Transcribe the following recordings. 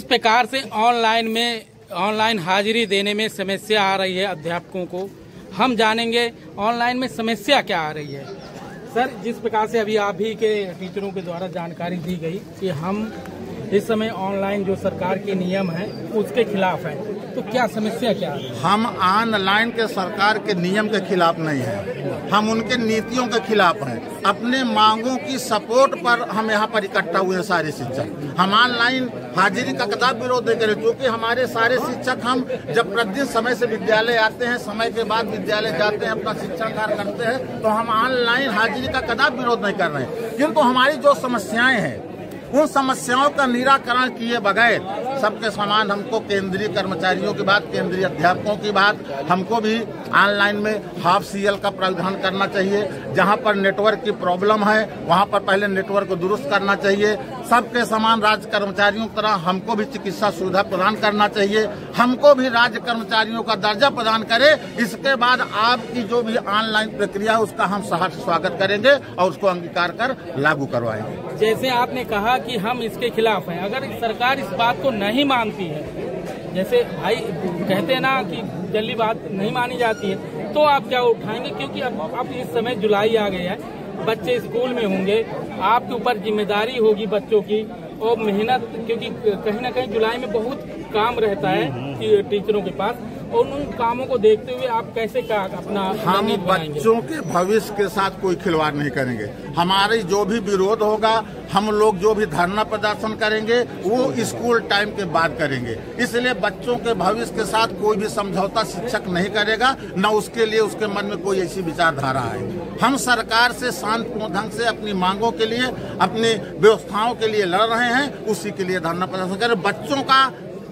प्रकार से ऑनलाइन हाजिरी देने में समस्या आ रही है अध्यापकों को, हम जानेंगे ऑनलाइन में समस्या क्या आ रही है। सर, जिस प्रकार से अभी आप ही के टीचरों के द्वारा जानकारी दी गई कि हम इस समय ऑनलाइन जो सरकार के नियम है उसके खिलाफ है, तो क्या समस्या क्या है? हम ऑनलाइन के सरकार के नियम के खिलाफ नहीं हैं, हम उनके नीतियों के खिलाफ हैं। अपने मांगों की सपोर्ट पर हम यहाँ पर इकट्ठा हुए हैं सारे शिक्षक। हम ऑनलाइन हाजिरी का कदापि विरोध नहीं करें, क्योंकि हमारे सारे शिक्षक हम जब प्रतिदिन समय से विद्यालय आते हैं, समय के बाद विद्यालय जाते हैं, अपना शिक्षण कार्य करते हैं, तो हम ऑनलाइन हाजिरी का कदापि विरोध नहीं कर रहे हैं। किंतु हमारी जो समस्याएं हैं उन समस्याओं का निराकरण किए बगैर सबके समान हमको केंद्रीय कर्मचारियों की बात, केंद्रीय अध्यापकों की बात, हमको भी ऑनलाइन में हाफ सीएल का प्रावधान करना चाहिए। जहां पर नेटवर्क की प्रॉब्लम है वहां पर पहले नेटवर्क को दुरुस्त करना चाहिए। सबके समान राज्य कर्मचारियों की तरह हमको भी चिकित्सा सुविधा प्रदान करना चाहिए, हमको भी राज्य कर्मचारियों का दर्जा प्रदान करे। इसके बाद आपकी जो भी ऑनलाइन प्रक्रिया है उसका हम सहर्ष स्वागत करेंगे और उसको अंगीकार कर लागू करवाएंगे। जैसे आपने कहा कि हम इसके खिलाफ हैं, अगर सरकार इस बात को नहीं मानती है, जैसे भाई कहते हैं ना कि जल्दी बात नहीं मानी जाती है, तो आप क्या उठाएंगे? क्योंकि अब इस समय जुलाई आ गया है, बच्चे स्कूल में होंगे, आपके ऊपर जिम्मेदारी होगी बच्चों की और मेहनत, क्योंकि कहीं ना कहीं जुलाई में बहुत काम रहता है टीचरों के पास, और उन कामों को देखते हुए आप कैसे अपना हम बच्चों के भविष्य के साथ कोई खिलवाड़ नहीं करेंगे। हमारे जो भी विरोध होगा, हम लोग जो भी धरना प्रदर्शन करेंगे वो स्कूल टाइम के बाद करेंगे। इसलिए बच्चों के भविष्य के साथ कोई भी समझौता शिक्षक नहीं करेगा, न उसके लिए उसके मन में कोई ऐसी विचारधारा है। हम सरकार से शांतिपूर्ण ढंग से अपनी मांगों के लिए, अपनी व्यवस्थाओं के लिए लड़ रहे हैं, उसी के लिए धरना प्रदर्शन करें। बच्चों का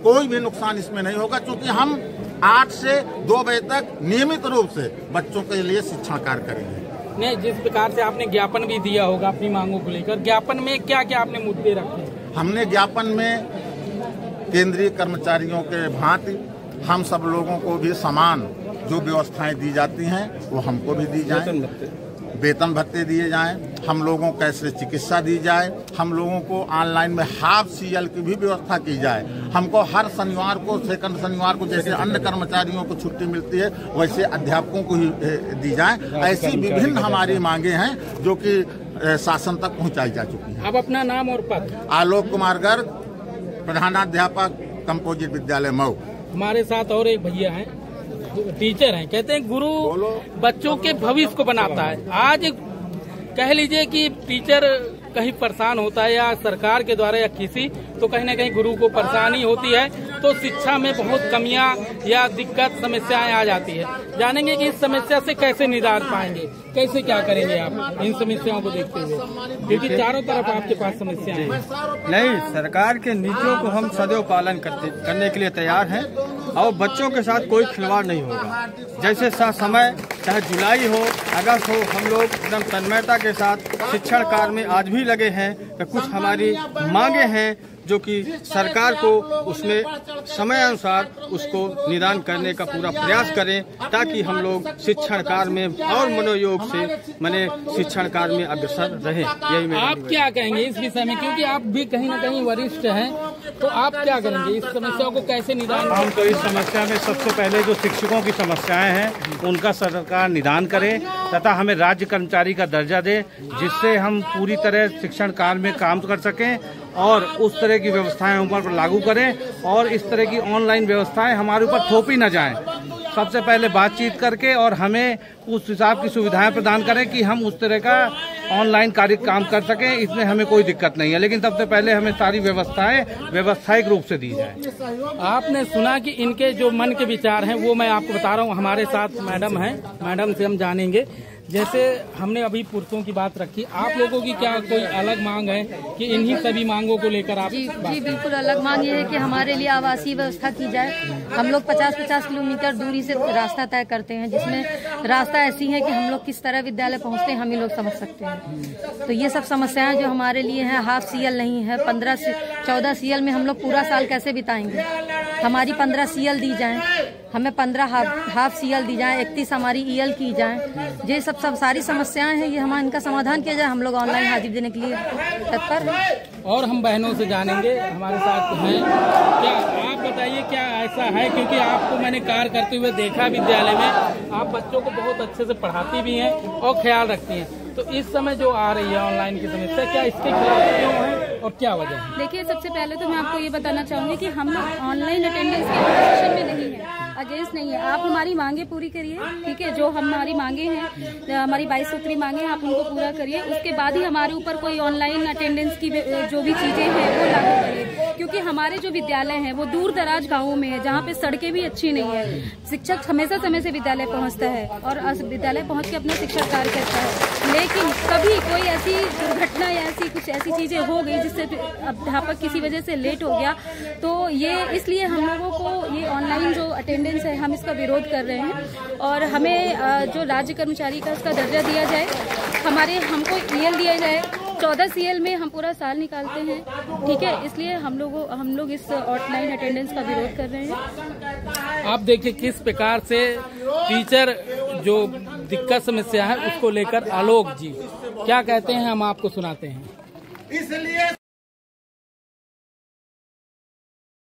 कोई भी नुकसान इसमें नहीं होगा, क्योंकि हम 8 से 2 बजे तक नियमित रूप से बच्चों के लिए शिक्षण कार्य करेंगे। नहीं, जिस प्रकार से आपने ज्ञापन भी दिया होगा अपनी मांगों को लेकर, ज्ञापन में क्या क्या आपने मुद्दे रखे? हमने ज्ञापन में केंद्रीय कर्मचारियों के भांति हम सब लोगों को भी समान जो व्यवस्थाएं दी जाती हैं वो हमको भी दी जाए, वेतन भत्ते दिए जाएं, हम लोगों को कैसे चिकित्सा दी जाए, हम लोगों को ऑनलाइन में हाफ सीएल की भी व्यवस्था की जाए, हमको हर शनिवार को, सेकंड शनिवार को जैसे अन्य कर्मचारियों को छुट्टी मिलती है वैसे अध्यापकों को ही दी जाए। ऐसी विभिन्न हमारी मांगे हैं जो कि शासन तक पहुंचाई जा चुकी है। अब अपना नाम और पद? आलोक कुमार गर्ग, प्रधानाध्यापक कंपोजिट विद्यालय मऊ। हमारे साथ और एक भैया हैं, टीचर हैं, कहते हैं गुरु बच्चों के भविष्य को बनाता है। आज कह लीजिए कि टीचर कहीं परेशान होता है या सरकार के द्वारा या किसी, तो कहीं ना कहीं गुरु को परेशानी होती है, तो शिक्षा में बहुत कमियां या दिक्कत समस्याएं आ जाती है। जानेंगे कि इस समस्या से कैसे निदान पाएंगे, कैसे क्या करेंगे आप इन समस्याओं को देखते हुए, क्योंकि चारों तरफ आपके पास समस्याएं हैं। नहीं, सरकार के नीतियों को हम सदैव पालन करने के लिए तैयार हैं और बच्चों के साथ कोई खिलवाड़ नहीं होगा। जैसे समय चाहे जुलाई हो, अगस्त हो, हम लोग एकदम तन्मयता के साथ शिक्षण कार्य में आज भी लगे हैं। तो कुछ हमारी मांगे हैं जो कि सरकार को उसमें समय अनुसार उसको निदान करने का पूरा प्रयास करें, ताकि हम लोग शिक्षण कार्य में और मनोयोग से शिक्षण कार्य में अग्रसर रहें। यही आप क्या कहेंगे इस विषय में, क्योंकि आप भी कहीं न कहीं वरिष्ठ हैं, तो आप क्या करेंगे इस समस्या को कैसे निदान? हम तो इस समस्या में सबसे पहले जो शिक्षकों की समस्याएं हैं उनका सरकार निदान करे तथा हमें राज्य कर्मचारी का दर्जा दे, जिससे हम पूरी तरह शिक्षण कार्य में काम कर सकें और उस तरह की व्यवस्थाएं ऊपर पर लागू करें और इस तरह की ऑनलाइन व्यवस्थाएं हमारे ऊपर थोपी न जाएं। सबसे पहले बातचीत करके और हमें उस हिसाब की सुविधाएं प्रदान करें कि हम उस तरह का ऑनलाइन कार्य काम कर सकें। इसमें हमें कोई दिक्कत नहीं है, लेकिन सबसे पहले हमें सारी व्यवस्थाएं व्यावसायिक रूप से दी जाए। आपने सुना कि इनके जो मन के विचार हैं वो मैं आपको बता रहा हूँ। हमारे साथ मैडम हैं, मैडम से हम जानेंगे। जैसे हमने अभी पुरुषों की बात रखी, आप लोगों की क्या कोई अलग मांग है कि इन्हीं सभी मांगों को लेकर आप? जी बिल्कुल अलग मांग ये है कि हमारे लिए आवासीय व्यवस्था की जाए। हम लोग 50-50 किलोमीटर दूरी से रास्ता तय करते हैं, जिसमें रास्ता ऐसी है कि हम लोग किस तरह विद्यालय पहुंचते हैं हम ही लोग समझ सकते हैं। तो ये सब समस्याएं जो हमारे लिए हैं, हाफ CL नहीं है, 14 CL में हम लोग पूरा साल कैसे बिताएंगे? हमारी 15 CL दी जाएं, हमें 15 हाफ CL दी जाए, 31 हमारी EL की जाए। ये सब सारी समस्याएं हैं, ये हमारा इनका समाधान किया जाए। हम लोग ऑनलाइन हाजिरी देने के लिए तत्पर हैं। और हम बहनों से जानेंगे, हमारे साथ हैं। क्या आप बताइए, क्या ऐसा है? क्योंकि आपको मैंने कार्य करते हुए देखा विद्यालय में, आप बच्चों को बहुत अच्छे से पढ़ाती भी हैं और ख्याल रखती हैं। तो इस समय जो आ रही है ऑनलाइन की समस्या, क्या इसके खिलाफ क्यों है और क्या वजह है? देखिए, सबसे पहले तो मैं आपको ये बताना चाहूंगी कि हम लोग ऑनलाइन अटेंडेंस के पोजीशन में नहीं है, अगेंस्ट नहीं है। आप हमारी मांगे पूरी करिए, ठीक है? जो हमारी मांगे हैं, हमारी 22 सूत्री मांगे हैं, आप उनको पूरा करिए। उसके बाद ही हमारे ऊपर कोई ऑनलाइन अटेंडेंस की जो भी चीजें हैं वो लागू करिए, क्योंकि हमारे जो विद्यालय हैं वो दूर दराज गाँवों में है, जहाँ पे सड़कें भी अच्छी नहीं है। शिक्षक हमेशा समय से विद्यालय पहुँचता है और विद्यालय पहुँच के अपना शिक्षा कार्य करता है, लेकिन कभी कोई ऐसी दुर्घटना या कुछ ऐसी चीजें हो गई जिससे अध्यापक किसी वजह से लेट हो गया, तो ये इसलिए हम लोगों को ये ऑनलाइन जो अटेंडेंस है हम इसका विरोध कर रहे हैं। और हमें जो राज्य कर्मचारी का उसका दर्जा दिया जाए, हमको EL दिया जाए। 14 CL में हम पूरा साल निकालते हैं, ठीक है? इसलिए हम लोग इस ऑनलाइन अटेंडेंस का विरोध कर रहे हैं। आप देखिए किस प्रकार से टीचर जो दिक्कत समस्या है उसको लेकर आलोक जी क्या कहते हैं, हम आपको सुनाते हैं।